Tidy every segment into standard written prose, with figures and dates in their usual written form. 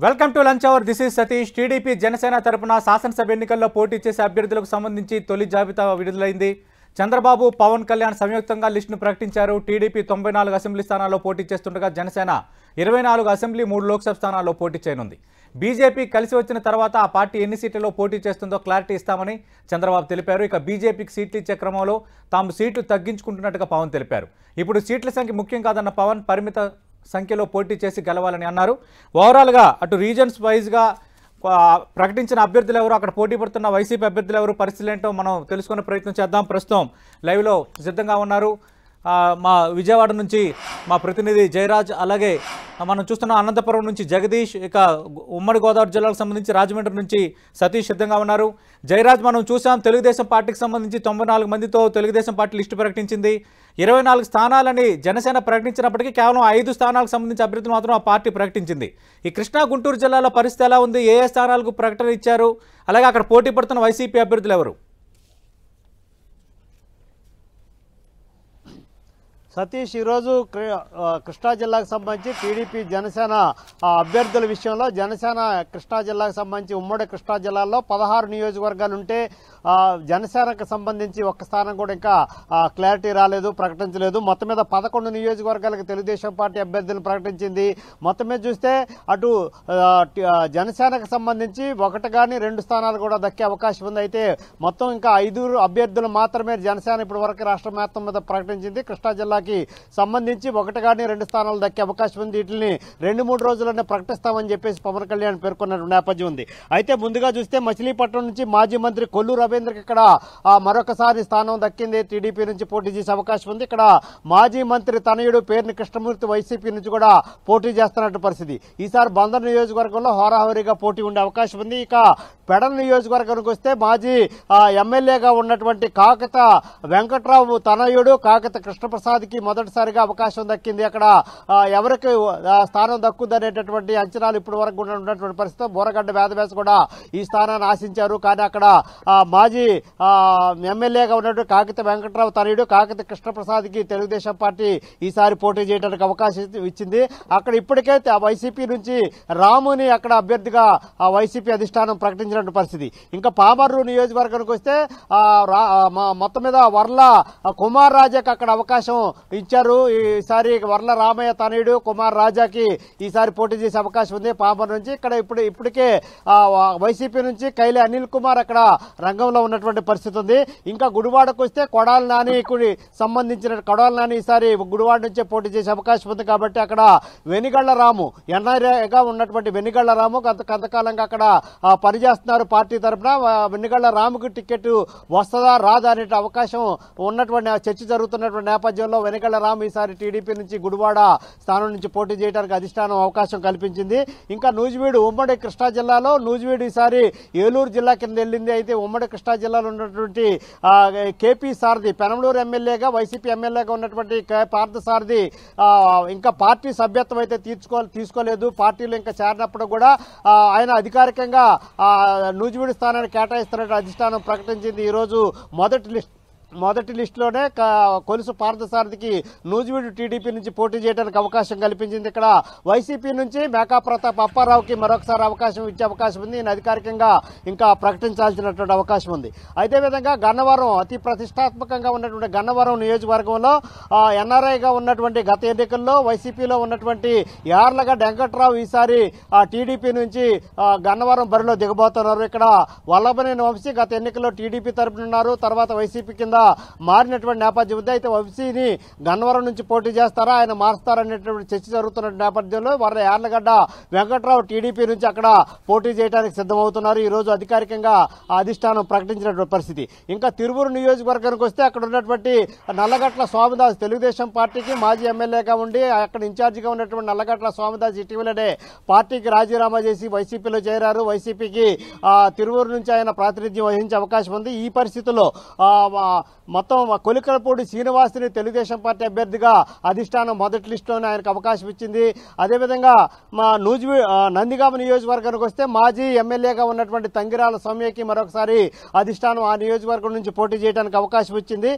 Welcome to lunch hour. This is Satish. TDP Janasena తరపున శాసనసభ ఎన్నికల్లో పోటీ చేసే అభ్యర్థులకు సంబంధించి తొలి జాబితా విడుదలైంది. చంద్రబాబు, పవన్ కళ్యాణ్ సంయుక్తంగా లిస్టును ప్రకటించారు. టీడీపీ 94 అసెంబ్లీ స్థానాల్లో పోటీ చేస్తుండగా జనసేన 24 అసెంబ్లీ, 3 లోక్సభ స్థానాల్లో పోటీ చేయనుంది. బీజేపీ కలిసి వచ్చిన తర్వాత ఆ పార్టీ ఎన్ని సీట్లలో పోటీ చేస్తుందో క్లారిటీ ఇస్తామని చంద్రబాబు తెలిపారు. ఇక బీజేపీకి సీట్లు ఇచ్చే క్రమంలో తాము సీట్లు తగ్గించుకుంటున్నట్టుగా పవన్ తెలిపారు. ఇప్పుడు సీట్ల సంఖ్య ముఖ్యం కాదన్న పవన్ పరిమిత సంఖ్యలో పోటీ చేసి గెలవాలని అన్నారు. ఓవరాల్గా అటు రీజన్స్ వైజ్గా ప్రకటించిన అభ్యర్థులు ఎవరు, అక్కడ పోటీ పడుతున్న వైసీపీ అభ్యర్థులు ఎవరు, పరిస్థితులు ఏంటో మనం తెలుసుకునే ప్రయత్నం చేద్దాం. ప్రస్తుతం లైవ్లో సిద్ధంగా ఉన్నారు మా విజయవాడ నుంచి మా ప్రతినిధి జయరాజ్, అలాగే మనం చూస్తున్న అనంతపురం నుంచి జగదీష్, ఇక ఉమ్మడి గోదావరి జిల్లాకు సంబంధించి రాజమండ్రి నుంచి సతీష్ సిద్ధంగా ఉన్నారు. జయరాజ్, మనం చూసాం తెలుగుదేశం పార్టీకి సంబంధించి 94 మందితో తెలుగుదేశం పార్టీ లిస్టు ప్రకటించింది. 24 స్థానాలని జనసేన ప్రకటించినప్పటికీ కేవలం 5 స్థానాలకు సంబంధించి అభ్యర్థులు మాత్రం ఆ పార్టీ ప్రకటించింది. ఈ కృష్ణా గుంటూరు జిల్లాలో పరిస్థితి ఎలా ఉంది? ఏ స్థానాలకు ప్రకటన ఇచ్చారు? అలాగే అక్కడ పోటీ పడుతున్న వైసీపీ అభ్యర్థులు ఎవరు? సతీష్, ఈరోజు కృష్ణా జిల్లాకు సంబంధించి టీడీపీ జనసేన అభ్యర్థుల విషయంలో జనసేన కృష్ణా జిల్లాకు సంబంధించి ఉమ్మడి కృష్ణా జిల్లాలో 16 నియోజకవర్గాలు ఉంటే జనసేనకు సంబంధించి ఒక్క స్థానం కూడా ఇంకా క్లారిటీ రాలేదు, ప్రకటించలేదు. మొత్తం మీద 11 నియోజకవర్గాలకు తెలుగుదేశం పార్టీ అభ్యర్థులను ప్రకటించింది. మొత్తం మీద చూస్తే అటు జనసేనకు సంబంధించి 1 కానీ 2 స్థానాలు కూడా దక్కే అవకాశం ఉంది. అయితే మొత్తం ఇంకా 5 అభ్యర్థులు మాత్రమే జనసేన ఇప్పటి వరకు రాష్ట్ర వ్యాప్తం మీద ప్రకటించింది. కృష్ణా జిల్లాకి సంబంధించి 1 కానీ 2 స్థానాలు దక్కే అవకాశం ఉంది. వీటిని 2-3 రోజుల్లోనే ప్రకటిస్తామని చెప్పేసి పవన్ కళ్యాణ్ పేర్కొన్న నేపథ్యం ఉంది. అయితే ముందుగా చూస్తే మచిలీపట్నం నుంచి మాజీ మంత్రి కొల్లు రవీంద్రకి ఇక్కడ మరొకసారి స్థానం దక్కింది. టీడీపీ నుంచి పోటీ చేసే అవకాశం ఉంది. ఇక్కడ మాజీ మంత్రి తనయుడు పేర్ని కృష్ణమూర్తి వైసీపీ నుంచి కూడా పోటీ చేస్తున్నట్టు పరిస్థితి. ఈసారి బందర్ నియోజకవర్గంలో హోరాహోరీగా పోటీ ఉండే అవకాశం ఉంది. ఇక పెడన్ నియోజకవర్గానికి వస్తే మాజీ ఎమ్మెల్యేగా ఉన్నటువంటి కాకత వెంకట్రావు తనయుడు కాకత కృష్ణప్రసాద్కి మొదటిసారిగా అవకాశం దక్కింది. అక్కడ ఎవరికి స్థానం దక్కుద్దనేటటువంటి అంచనాలు ఇప్పటి వరకు ఉన్నటువంటి పరిస్థితి. బోరగడ్డ వేదవ్యాస కూడా ఈ స్థానాన్ని ఆశించారు. కానీ అక్కడ మాజీ ఎమ్మెల్యేగా ఉన్నటువంటి కాకత వెంకట్రావు తనయుడు కాకత కృష్ణప్రసాద్కి తెలుగుదేశం పార్టీ ఈసారి పోటీ చేయడానికి అవకాశం ఇచ్చింది. అక్కడ ఇప్పటికే వైసీపీ నుంచి రాముని అక్కడ అభ్యర్థిగా వైసీపీ అధిష్టానం ప్రకటించినటువంటి పరిస్థితి. ఇంకా పామర్రు నియోజకవర్గానికి వస్తే మొత్తం మీద వర్ల కుమార్ రాజాకి అక్కడ అవకాశం ఇచ్చారు. ఈసారి వర్ల రామయ్య తనయుడు కుమార్ రాజాకి ఈసారి పోటీ చేసే అవకాశం ఉంది పామర్ నుంచి. ఇక్కడ ఇప్పటికే వైసీపీ నుంచి కైలే అనిల్ కుమార్ అక్కడ రంగంలో ఉన్నటువంటి పరిస్థితి ఉంది. ఇంకా గుడివాడకు వస్తే కొడాల నానికి సంబంధించిన కొడాల నాని ఈసారి గుడివాడ నుంచే పోటీ చేసే అవకాశం ఉంది. కాబట్టి అక్కడ వెనిగళ్ల రాము ఎన్ఆర్ఏగా ఉన్నటువంటి వెనిగళ్ల రాము కొంతకాలంగా అక్కడ పనిచేస్తున్నారు పార్టీ తరఫున. వెనిగళ్ల రాముకు టికెట్ వస్తుందా రాదా అనే అవకాశం ఉన్నటువంటి చర్చ జరుగుతున్నటువంటి నేపథ్యంలో వెనిగళ్ల రాము ఈసారి టీడీపీ నుంచి గుడివాడ స్థానం నుంచి పోటీ చేయడానికి అధిష్టానం అవకాశం కల్పించింది. ఇంకా నూజివీడు ఉమ్మడి కృష్ణా జిల్లాలో నూజివీడు ఈసారి ఏలూరు జిల్లా కింద వెళ్ళింది. అయితే ఉమ్మడి కృష్ణా జిల్లాలో ఉన్నటువంటి కేపీ సారథి పెనమలూరు ఎమ్మెల్యేగా వైసీపీ ఎమ్మెల్యేగా ఉన్నటువంటి పార్థసారథి ఇంకా పార్టీ సభ్యత్వం అయితే తీసుకోలేదు. పార్టీలో ఇంకా చేరినప్పుడు కూడా ఆయన అధికారికంగా నూజివీడు స్థానాన్ని కేటాయిస్తున్నట్టు అధిష్టానం ప్రకటించింది. ఈరోజు మొదటి లిస్టులోనే కొలుసు పార్థసారథికి నూజివీడు టీడీపీ నుంచి పోటీ చేయడానికి అవకాశం కల్పించింది. ఇక్కడ వైసీపీ నుంచి మేకా ప్రతాప్ అప్పారావుకి మరొకసారి అవకాశం ఇచ్చే అవకాశం ఉంది. ఈయన అధికారికంగా ఇంకా ప్రకటించాల్సినటువంటి అవకాశం ఉంది. అదేవిధంగా గన్నవరం అతి ప్రతిష్టాత్మకంగా ఉన్నటువంటి గన్నవరం నియోజకవర్గంలో ఎన్ఆర్ఐగా ఉన్నటువంటి గత ఎన్నికల్లో వైసీపీలో ఉన్నటువంటి యార్లగడ్డ వెంకట్రావు ఈసారి టీడీపీ నుంచి గన్నవరం బరిలో దిగబోతున్నారు. ఇక్కడ వల్లభనేని వంశీ గత ఎన్నికల్లో టీడీపీ తరపున ఉన్నారు, తర్వాత వైసీపీ కింద మారినటువంటి నేపథ్యం ఉంది. అయితే వంశీని గన్నవరం నుంచి పోటీ చేస్తారా, ఆయన మారుస్తారనేటువంటి చర్చ జరుగుతున్న నేపథ్యంలో యార్లగడ్డ వెంకట్రావు టీడీపీ నుంచి అక్కడ పోటీ చేయడానికి సిద్ధమవుతున్నారు. ఈ రోజు అధికారికంగా అధిష్టానం ప్రకటించినటువంటి పరిస్థితి. ఇంకా తిరువూరు నియోజకవర్గానికి వస్తే అక్కడ ఉన్నటువంటి నల్లగట్ల స్వామిదాస్ తెలుగుదేశం పార్టీకి మాజీ ఎమ్మెల్యేగా ఉండి అక్కడ ఇన్ఛార్జిగా ఉన్నటువంటి నల్లగట్ల స్వామిదాస్ ఇటీవలనే పార్టీకి రాజీనామా చేసి వైసీపీలో చేరారు. వైసీపీకి తిరువూరు నుంచి ఆయన ప్రాతినిధ్యం వహించే అవకాశం ఉంది. ఈ పరిస్థితుల్లో మొత్తం కొలికలపూడి శ్రీనివాసుని తెలుగుదేశం పార్టీ అభ్యర్థిగా అధిష్టానం మొదటి లిస్టులోనే ఆయనకు అవకాశం ఇచ్చింది. అదేవిధంగా మా నందిగామ నియోజకవర్గానికి వస్తే మాజీ ఎమ్మెల్యేగా ఉన్నటువంటి తంగిరాల సౌమ్యకి మరొకసారి అధిష్టానం ఆ నియోజకవర్గం నుంచి పోటీ చేయడానికి అవకాశం ఇచ్చింది.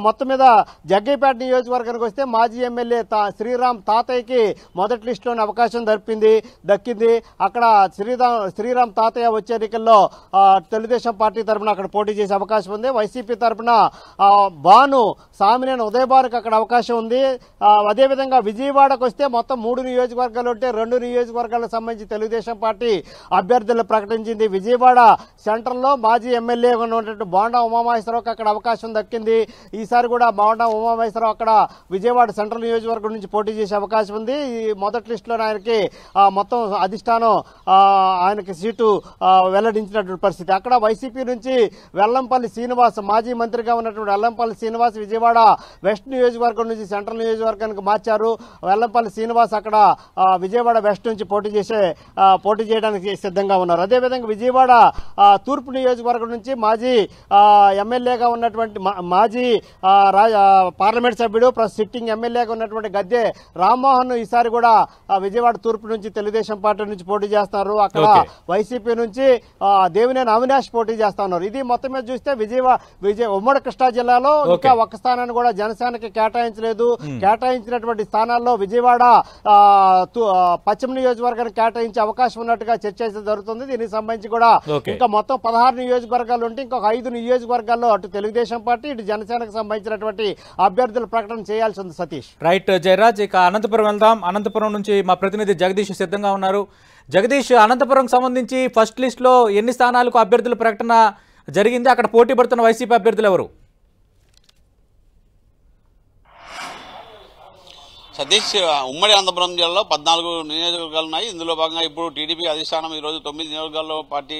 మొత్తం మీద జగ్గైపేట నియోజకవర్గానికి వస్తే మాజీ ఎమ్మెల్యే శ్రీరామ్ తాతయ్యకి మొదటి లిస్టులోనే అవకాశం దక్కింది. అక్కడ శ్రీరామ్ తాతయ్య వచ్చే ఎన్నికల్లో తెలుగుదేశం పార్టీ తరఫున అక్కడ పోటీ చేసే అవకాశం ఉంది. వైసీపీ తరఫున భాను సామినేని ఉదయభానుకి అక్కడ అవకాశం ఉంది. అదేవిధంగా విజయవాడకు వస్తే మొత్తం 3 నియోజకవర్గాలు ఉంటే 2 నియోజకవర్గాలకు సంబంధించి తెలుగుదేశం పార్టీ అభ్యర్థులు ప్రకటించింది. విజయవాడ సెంట్రల్లో మాజీ ఎమ్మెల్యే ఉన్నటువంటి బోండా ఉమామహేశ్వరరావుకి అక్కడ అవకాశం దక్కింది. ఈసారి కూడా బోండా ఉమామహేశ్వరరావు అక్కడ విజయవాడ సెంట్రల్ నియోజకవర్గం నుంచి పోటీ చేసే అవకాశం ఉంది. ఈ మొదటి లిస్టులో ఆయనకి మొత్తం అధిష్టానం ఆయనకి సీటు వెల్లడించినటువంటి పరిస్థితి. అక్కడ వైసీపీ నుంచి వెల్లంపల్లి శ్రీనివాస్ మాజీ మంత్రిగా ఉన్నటువంటి వెల్లంపల్లి శ్రీనివాస్ విజయవాడ వెస్ట్ నియోజకవర్గం నుంచి సెంట్రల్ నియోజకవర్గానికి మార్చారు. వెల్లంపల్లి శ్రీనివాస్ అక్కడ విజయవాడ వెస్ట్ నుంచి పోటీ చేయడానికి సిద్ధంగా ఉన్నారు. అదేవిధంగా విజయవాడ తూర్పు నియోజకవర్గం నుంచి మాజీ ఎమ్మెల్యేగా ఉన్నటువంటి మాజీ పార్లమెంట్ సభ్యుడు సిట్టింగ్ ఎమ్మెల్యేగా ఉన్నటువంటి గద్దె రామ్మోహన్ ఈసారి కూడా విజయవాడ తూర్పు నుంచి తెలుగుదేశం పార్టీ నుంచి పోటీ చేస్తున్నారు. అక్కడ వైసీపీ నుంచి దేవినేని అవినాష్ పోటీ చేస్తా ఉన్నారు. ఇది మొత్తం మీద చూస్తే ఉమ్మడి కృష్ణా జిల్లాలో ఇంకా ఒక్క స్థానాన్ని కూడా జనసేనకి కేటాయించలేదు. కేటాయించినటువంటి స్థానాల్లో విజయవాడ పశ్చిమ నియోజకవర్గానికి కేటాయించే అవకాశం ఉన్నట్టుగా చర్చ జరుగుతుంది. దీనికి సంబంధించి కూడా ఇంకా మొత్తం 16 నియోజకవర్గాలు ఉంటే ఇంకొక 5 నియోజకవర్గాల్లో అటు తెలుగుదేశం పార్టీ ఇటు జనసేనకు సంబంధించినటువంటి అభ్యర్థుల ప్రకటన చేయాల్సి ఉంది. సతీష్ రైట్ జయరాజ్, ఇక అనంతపురం వెళ్దాం. అనంతపురం నుంచి మా ప్రతినిధి జగదీష్ సిద్ధంగా ఉన్నారు. జగదీష్, అనంతపురం సంబంధించి ఫస్ట్ లిస్ట్ లో ఎన్ని స్థానాలకు అభ్యర్థుల ప్రకటన జరిగింది? అక్కడ పోటీ పడుతున్న వైసీపీ అభ్యర్థులు ఎవరు? సతీష్, ఉమ్మడి అనంతపురం జిల్లాలో 14 నియోజకవర్గాలు ఉన్నాయి. ఇందులో భాగంగా ఇప్పుడు టీడీపీ అధిష్టానం ఈరోజు 9 నియోజకవర్గాల్లో పార్టీ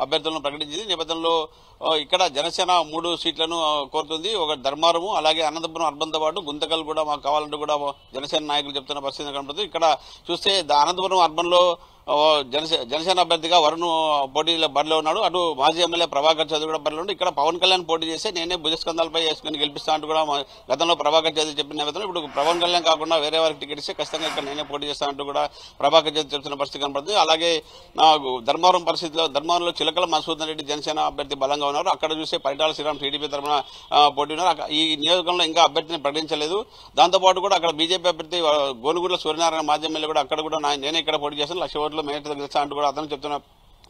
అభ్యర్థులను ప్రకటించింది. నేపథ్యంలో ఇక్కడ జనసేన 3 సీట్లను కోరుతుంది. ఒక ధర్మారము, అలాగే అనంతపురం అర్బన్తో పాటు గుంతకల్ కూడా మాకు కావాలంటూ కూడా జనసేన నాయకులు చెప్తున్న పరిస్థితి కనపడుతుంది. ఇక్కడ చూస్తే అనంతపురం అర్బన్లో జనసేన అభ్యర్థిగా వరుణ్ పోటీలో బరిలో ఉన్నాడు. అటు మాజీ ఎమ్మెల్యే ప్రభాకర్ చౌదరి కూడా బరిలో ఉన్నాడు. ఇక్కడ పవన్ కళ్యాణ్ పోటీ చేస్తే నేనే భుజస్కంధాలపై వేసుకుని గెలిపిస్తా అంటూ కూడా గతంలో ప్రభాకర్ చౌదరి చెప్పిన నేపథ్యంలో ఇప్పుడు పవన్ కళ్యాణ్ కాకుండా వేరే వారికి టికెట్ ఇస్తే ఖచ్చితంగా ఇక్కడ నేనే పోటీ చేస్తా అంటూ కూడా ప్రభాకర్ చౌదరి చెప్తున్న పరిస్థితి కనపడుతుంది. అలాగే ధర్మవరం ధర్మవరంలో చిలకల మధుసూదన్ రెడ్డి జనసేన అభ్యర్థి బలంగా ఉన్నారు. అక్కడ చూస్తే పరిటాల శ్రీరామ్ టీడీపీ తరఫున పోటీ ఉన్నారు. ఈ నియోజకవర్గంలో ఇంకా అభ్యర్థిని ప్రకటించలేదు. దాంతోపాటు కూడా అక్కడ బీజేపీ అభ్యర్థి గోనుగూడల సూర్యనారాయణ మాజీ ఎమ్మెల్యే కూడా అక్కడ కూడా నేనే ఇక్కడ పోటీ చేస్తాను, 1,00,000 ఓట్లు మేట గెలుస్తా అంటూ కూడా అతను చెప్తున్న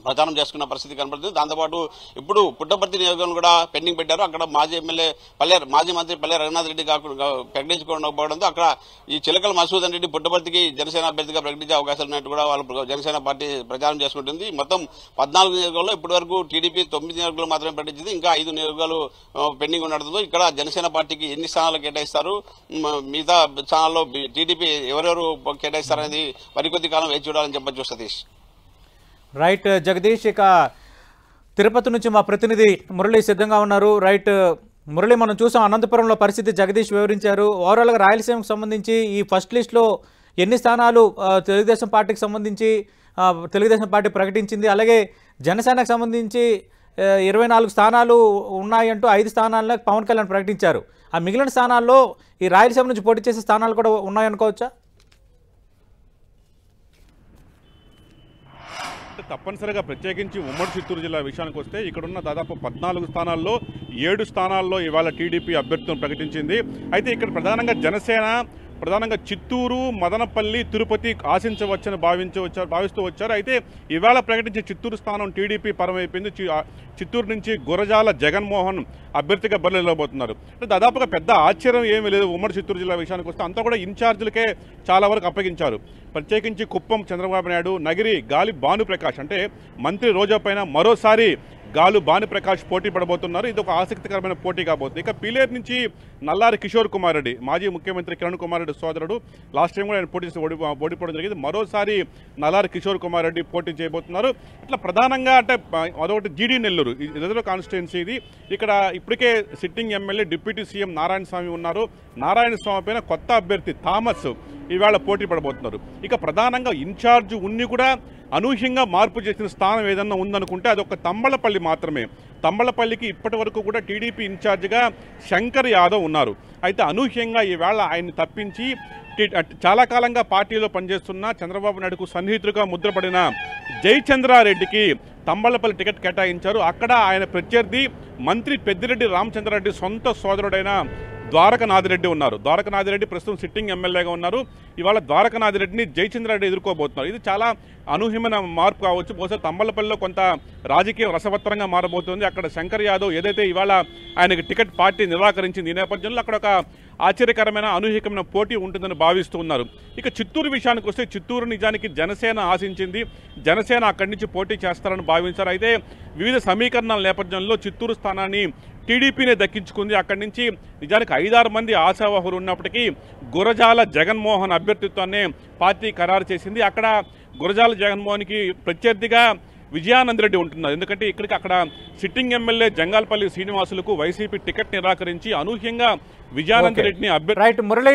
ప్రచారం చేసుకున్న పరిస్థితి కనబడుతుంది. దాంతోపాటు ఇప్పుడు పుట్టపర్తి నియోజకవర్గం కూడా పెండింగ్ పెట్టారు. అక్కడ మాజీ ఎమ్మెల్యే మాజీ మంత్రి పల్లె రఘునాథ్ రెడ్డి కాకుండా ప్రకటించుకోకపోవడంతో అక్కడ ఈ చిలకల మధుసూదన్ రెడ్డి పుట్టపర్తికి జనసేన అభ్యర్థిగా ప్రకటించే అవకాశాలు ఉన్నట్టు కూడా వాళ్ళు జనసేన పార్టీ ప్రచారం చేసుకుంటుంది. మొత్తం 14 నియోజకవర్గాల్లో ఇప్పటి వరకు టీడీపీ 9 నియోజకవర్గాలు మాత్రమే ప్రకటించింది. ఇంకా 5 నియోజకవర్గాలు పెండింగ్ ఉండడంతో ఇక్కడ జనసేన పార్టీకి ఎన్ని స్థానాలు కేటాయిస్తారు, మిగతా స్థానాల్లో టీడీపీ ఎవరెవరు కేటాయిస్తారనేది మరికొద్ది కాలం వేచి చూడాలని చెప్పొచ్చు. సతీష్ రైట్ జగదీష్, ఇక తిరుపతి నుంచి మా ప్రతినిధి మురళి సిద్ధంగా ఉన్నారు. రైట్ మురళి, మనం చూసాం అనంతపురంలో పరిస్థితి జగదీష్ వివరించారు. ఓవరాల్గా రాయలసీమకు సంబంధించి ఈ ఫస్ట్ లిస్ట్లో ఎన్ని స్థానాలు తెలుగుదేశం పార్టీకి సంబంధించి తెలుగుదేశం పార్టీ ప్రకటించింది, అలాగే జనసేనకు సంబంధించి 24 స్థానాలు ఉన్నాయంటూ 5 స్థానాలను పవన్ కళ్యాణ్ ప్రకటించారు. ఆ మిగిలిన స్థానాల్లో ఈ రాయలసీమ నుంచి పోటీ చేసే స్థానాలు కూడా ఉన్నాయనుకోవచ్చా? తప్పనిసరిగా ప్రత్యేకించి ఉమ్మడి చిత్తూరు జిల్లా విషయానికి వస్తే ఇక్కడున్న దాదాపు 14 స్థానాల్లో 7 స్థానాల్లో ఇవాళ టీడీపీ అభ్యర్థులను ప్రకటించింది. అయితే ఇక్కడ ప్రధానంగా చిత్తూరు, మదనపల్లి, తిరుపతి ఆశించవచ్చని భావిస్తూ వచ్చారు. అయితే ఇవాళ ప్రకటించే చిత్తూరు స్థానం టీడీపీ పరమైపోయింది. చిత్తూరు నుంచి గురజాల జగన్మోహన్ అభ్యర్థిగా బరిలోబోతున్నారు. అంటే దాదాపుగా పెద్ద ఆశ్చర్యం ఏమీ లేదు. ఉమ్మడి చిత్తూరు జిల్లా విషయానికి వస్తే అంతా కూడా ఇన్ఛార్జీలకే చాలా వరకు అప్పగించారు. ప్రత్యేకించి కుప్పం చంద్రబాబు నాయుడు, నగిరి గాలి భానుప్రకాష్ అంటే మంత్రి రోజా పైన మరోసారి గాలు భానుప్రకాష్ పోటీ పడబోతున్నారు. ఇది ఒక ఆసక్తికరమైన పోటీ కాబోతుంది. ఇక పీలేరు నుంచి నల్లారి కిషోర్ కుమార్ రెడ్డి మాజీ ముఖ్యమంత్రి కిరణ్ కుమార్ రెడ్డి సోదరుడు, లాస్ట్ టైం కూడా ఆయన పోటీ చేసి ఓడిపోవడం జరిగింది. మరోసారి నల్లారి కిషోర్ కుమార్ రెడ్డి పోటీ చేయబోతున్నారు. ఇట్లా ప్రధానంగా అంటే అదొకటి జీడీ నెల్లూరు రిజర్వ్ కాన్స్టిట్యున్సీ ఇది. ఇక్కడ ఇప్పటికే sitting MLA deputy CM Narayana Swamy ఉన్నారు. నారాయణ స్వామి పైన కొత్త అభ్యర్థి థామస్ ఇవాళ పోటీ పడబోతున్నారు. ఇక ప్రధానంగా ఇన్ఛార్జ్ ఉన్ని కూడా అనూహ్యంగా మార్పు చేసిన స్థానం ఏదన్నా ఉందనుకుంటే అదొక తంబళపల్లి మాత్రమే. తంబళ్లపల్లికి ఇప్పటి వరకు కూడా టీడీపీ ఇన్ఛార్జిగా శంకర్ యాదవ్ ఉన్నారు. అయితే అనూహ్యంగా ఈవేళ ఆయన్ని తప్పించి చాలా కాలంగా పార్టీలో పనిచేస్తున్న చంద్రబాబు నాయుడుకు సన్నిహితులుగా ముద్రపడిన జయచంద్రారెడ్డికి తంబళ్లపల్లి టికెట్ కేటాయించారు. అక్కడ ఆయన ప్రత్యర్థి మంత్రి పెద్దిరెడ్డి రామచంద్రారెడ్డి సొంత సోదరుడైన ద్వారకనాథిరెడ్డి ఉన్నారు. ద్వారకనాథిరెడ్డి ప్రస్తుతం సిట్టింగ్ ఎమ్మెల్యేగా ఉన్నారు. ఇవాళ ద్వారకనాథిరెడ్డిని జయచంద్రారెడ్డి ఎదుర్కోబోతున్నారు. ఇది చాలా అనూహ్యమైన మార్పు కావచ్చు. బహుశా తంబళ్లపల్లిలో కొంత రాజకీయ రసవత్తరంగా మారబోతుంది. అక్కడ శంకర్ యాదవ్ ఏదైతే ఇవాళ ఆయనకి టికెట్ పార్టీ నిరాకరించింది, ఈ నేపథ్యంలో అక్కడ ఒక ఆశ్చర్యకరమైన అనూహ్యకమైన పోటీ ఉంటుందని భావిస్తూ ఉన్నారు. ఇక చిత్తూరు విషయానికి వస్తే చిత్తూరు నిజానికి జనసేన ఆశించింది. జనసేన అక్కడి నుంచి పోటీ చేస్తారని భావించారు. అయితే వివిధ సమీకరణాల నేపథ్యంలో చిత్తూరు స్థానాన్ని టీడీపీనే దక్కించుకుంది. అక్కడి నుంచి నిజానికి 5-6 మంది ఆశావాహులు ఉన్నప్పటికీ గురజాల జగన్మోహన్ అభ్యర్థిత్వాన్ని పార్టీ ఖరారు చేసింది. అక్కడ గురజాల జగన్మోహన్కి ప్రత్యర్థిగా విజయానందరెడ్డి ఉంటున్నారు. ఎందుకంటే అక్కడ సిట్టింగ్ ఎమ్మెల్యే జంగాల్పల్లి శ్రీనివాసులకు వైసీపీ టికెట్ నిరాకరించి అనూహ్యంగా విజయానందరెడ్డిని రైట్ మురళి